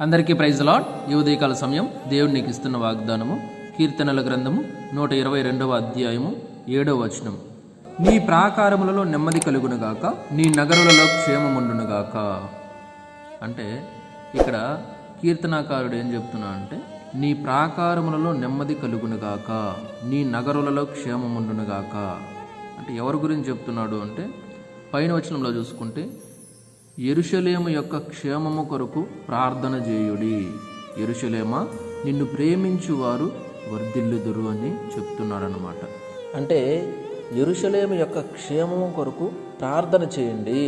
అందరికీ praise lord. ఈ ఉదయకాల సమయం దేవుడు నీకు ఇస్తున్న వాగ్దానము కీర్తనల గ్రంథము 122వ అధ్యాయము 7వ వచనం. నీ ప్రాకారములలో నెమ్మది కలుగునుగాక, నీ నగరులలో క్షేమముండునుగాక. అంటే ఇక్కడ కీర్తనాకారుడు ఏం చెప్తున్నా అంటే, నీ ప్రాకారములలో నెమ్మది కలుగునుగాక, నీ నగరులలో క్షేమముండునుగాక. అంటే ఎవరి గురించి చెప్తున్నాడు అంటే, పైన వచనంలో చూసుకుంటే యెరూషలేము యొక్క క్షేమము కొరకు ప్రార్థన చేయుడి. యెరూషలేమా, నిన్ను ప్రేమించువారు వర్ధిల్లుదురు అని చెప్తున్నాడు అనమాట. అంటే యెరూషలేము యొక్క క్షేమము కొరకు ప్రార్థన చేయండి.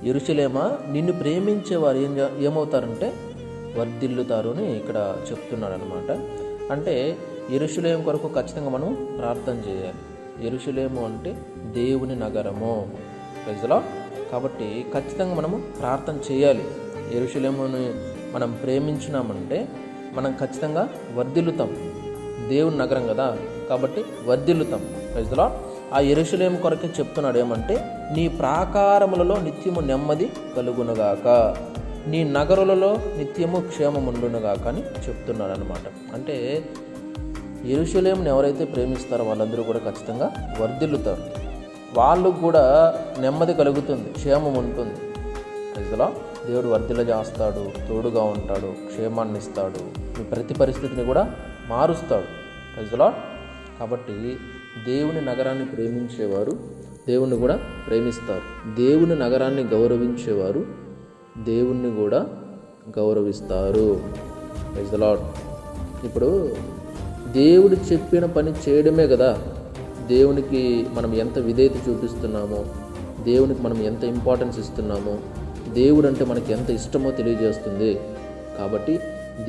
యెరూషలేమా, నిన్ను ప్రేమించేవారు ఏమవుతారంటే వర్ధిల్లుతారు అని ఇక్కడ చెప్తున్నాడు అనమాట. అంటే యెరూషలేము కొరకు ఖచ్చితంగా మనం ప్రార్థన చేయాలి. యెరూషలేము అంటే దేవుని నగరము. ప్రజలా కాబట్టి ఖచ్చితంగా మనము ప్రార్థన చేయాలి. యెరూషలేముని మనం ప్రేమించినామంటే మనం ఖచ్చితంగా వర్ధిల్లుతాం. దేవుని నగరం కదా, కాబట్టి వర్ధిల్లుతాం. ప్రజలా ఆ యెరూషలేము కొరకే చెప్తున్నాడు ఏమంటే, నీ ప్రాకారములలో నిత్యము నెమ్మది కలుగునుగాక, నీ నగరులలో నిత్యము క్షేమముండునుగాక అని చెప్తున్నాడు అనమాట. అంటే యెరూషలేముని ఎవరైతే ప్రేమిస్తారో వాళ్ళందరూ కూడా ఖచ్చితంగా వర్ధిల్లుతారు. వాళ్ళకు కూడా నెమ్మది కలుగుతుంది, క్షేమం ఉంటుంది. ప్రజలా దేవుడు వర్ధిల్ల చేస్తాడు, తోడుగా ఉంటాడు, క్షేమాన్ని ఇస్తాడు, మీ ప్రతి పరిస్థితిని కూడా మారుస్తాడు. ప్రజలా కాబట్టి దేవుని నగరాన్ని ప్రేమించేవారు దేవుణ్ణి కూడా ప్రేమిస్తారు. దేవుని నగరాన్ని గౌరవించేవారు దేవుణ్ణి కూడా గౌరవిస్తారు. ప్రజలా ఇప్పుడు దేవుడు చెప్పిన పని చేయడమే కదా దేవునికి మనం ఎంత విధేయత చూపిస్తున్నామో, దేవునికి మనం ఎంత ఇంపార్టెన్స్ ఇస్తున్నామో, దేవుడు అంటే మనకి ఎంత ఇష్టమో తెలియజేస్తుంది. కాబట్టి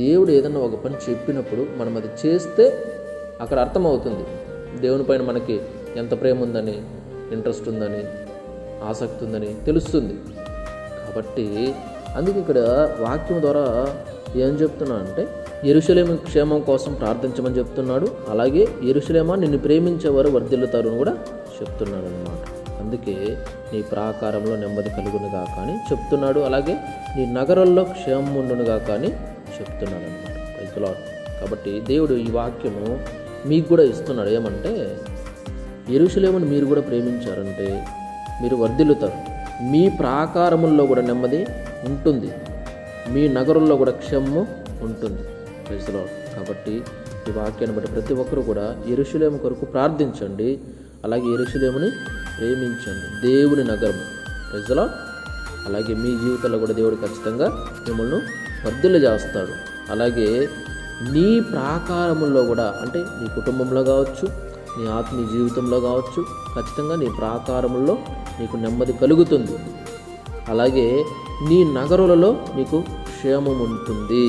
దేవుడు ఏదన్నా ఒక పని చెప్పినప్పుడు మనం అది చేస్తే అక్కడ అర్థమవుతుంది దేవుని పైన మనకి ఎంత ప్రేమ ఉందని, ఇంట్రెస్ట్ ఉందని, ఆసక్తి ఉందని తెలుస్తుంది. కాబట్టి అందుకే ఇక్కడ వాక్యం ద్వారా ఏం చెప్తున్నా అంటే, యెరూషలేము క్షేమం కోసం ప్రార్థించమని చెప్తున్నాడు. అలాగే యెరూషలేమా, నిన్ను ప్రేమించేవారు వర్ధిల్లుతారు అని కూడా చెప్తున్నాడు అనమాట. అందుకే నీ ప్రాకారంలో నెమ్మది కలుగునుగా కానీ చెప్తున్నాడు. అలాగే నీ నగరంలో క్షేమం ఉండునుగా కానీ చెప్తున్నాడు అనమాట. Praise the lord. కాబట్టి దేవుడు ఈ వాక్యము మీకు కూడా ఇస్తున్నాడు. ఏమంటే, యెరూషలేమును మీరు కూడా ప్రేమించారంటే మీరు వర్ధిల్లుతారు. మీ ప్రాకారముల్లో కూడా నెమ్మది ఉంటుంది, మీ నగరంలో కూడా క్షేమము ఉంటుంది. Praise the lord. కాబట్టి ఈ వాక్యాన్ని బట్టి ప్రతి ఒక్కరు కూడా యెరూషలేము కొరకు ప్రార్థించండి. అలాగే యెరూషలేముని ప్రేమించండి, దేవుని నగరం. Praise the lord. అలాగే మీ జీవితంలో కూడా దేవుడు ఖచ్చితంగా మిమ్మల్ని వర్ధిల్ల చేస్తాడు. అలాగే నీ ప్రాకారముల్లో కూడా, అంటే నీ కుటుంబంలో కావచ్చు, నీ ఆత్మీయ జీవితంలో కావచ్చు, ఖచ్చితంగా నీ ప్రాకారముల్లో నీకు నెమ్మది కలుగుతుంది. అలాగే నీ నగరులలో నీకు క్షేమం ఉంటుంది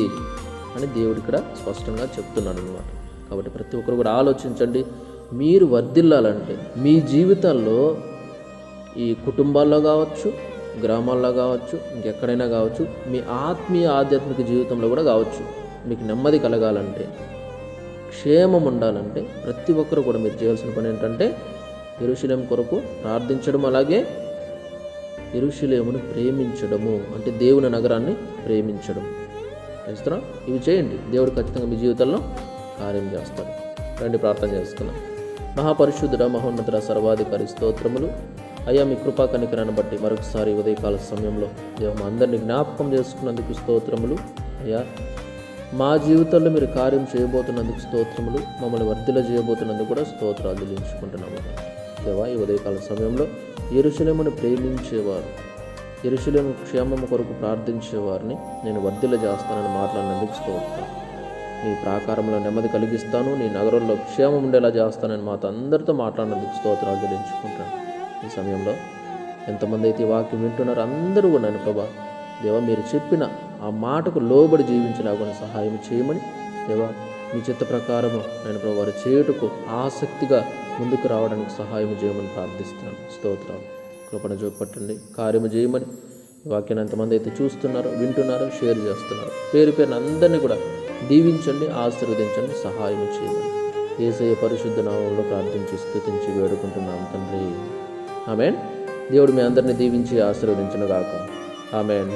అని దేవుడు ఇక్కడ స్పష్టంగా చెప్తున్నాడు అనమాట. కాబట్టి ప్రతి ఒక్కరు కూడా ఆలోచించండి. మీరు వర్ధిల్లాలంటే మీ జీవితాల్లో, ఈ కుటుంబాల్లో కావచ్చు, గ్రామాల్లో కావచ్చు, ఇంకెక్కడైనా కావచ్చు, మీ ఆత్మీయ ఆధ్యాత్మిక జీవితంలో కూడా కావచ్చు, మీకు నెమ్మది కలగాలంటే, క్షేమం ఉండాలంటే ప్రతి ఒక్కరు కూడా మీరు చేయాల్సిన పని ఏంటంటే యెరూషలేము కొరకు ప్రార్థించడం, అలాగే యెరూషలేమును ప్రేమించడము, అంటే దేవుని నగరాన్ని ప్రేమించడం. చేస్తున్నా ఇవి చేయండి, దేవుడు ఖచ్చితంగా మీ జీవితంలో కార్యం చేస్తాడు. రండి ప్రార్థన చేసుకున్నాం. మహాపరిశుద్ధుడ, మహోన్నతుడ, సర్వాధికారి స్తోత్రములు అయ్యా. మీ కృపా కనికరాన్ని బట్టి మరొకసారి ఉదయకాల సమయంలో దేవ మా అందరినీ జ్ఞాపకం చేసుకున్నందుకు స్తోత్రములు అయ్యా. మా జీవితంలో మీరు కార్యం చేయబోతున్నందుకు స్తోత్రములు, మమ్మల్ని వర్ధిల్ల చేయబోతున్నందుకు కూడా స్తోత్రాలు చెల్లించుకుంటున్నాము దేవా. ఈ ఉదయకాల సమయంలో యెరూషలేమును ప్రేమించేవారు, యెరూషలేము క్షేమము కొరకు ప్రార్థించేవారిని నేను వర్ధిల్ల చేస్తానని మాట్లాడినందుకు స్తోత్రం. నీ ప్రాకారంలో నెమ్మది కలిగిస్తాను, నీ నగరంలో క్షేమం ఉండేలా చేస్తానని మాతో అందరితో మాట్లాడినందుకు స్తోత్రాలు చెల్లించుకుంటాను. ఈ సమయంలో ఎంతమంది అయితే ఈ వాక్యం వింటున్నారో అందరూ కూడా నన్ను ప్రభా దేవా, మీరు చెప్పిన ఆ మాటకు లోబడి జీవించలాగా సహాయం చేయమని దేవా, మీ చిత్త ప్రకారము నేను ప్రభు వారు చేయుటకు ఆసక్తిగా ముందుకు రావడానికి సహాయం చేయమని ప్రార్థిస్తున్నాను. స్తోత్రాలు. కృపణ చూపట్టండి, కార్యము చేయమని. ఈ వాక్యాన్ని ఎంతమంది అయితే చూస్తున్నారో, వింటున్నారో, షేర్ చేస్తున్నారో పేరు పేరున అందరినీ కూడా దీవించండి, ఆశీర్వదించండి, సహాయం చేయమని యేసయ్య పరిశుద్ధ నామములో ప్రార్థించి స్తుతించి వేడుకుంటున్నాం తండ్రి. ఆమేన్. దేవుడు మీ అందరినీ దీవించి ఆశీర్వదించును గాక. ఆమేన్.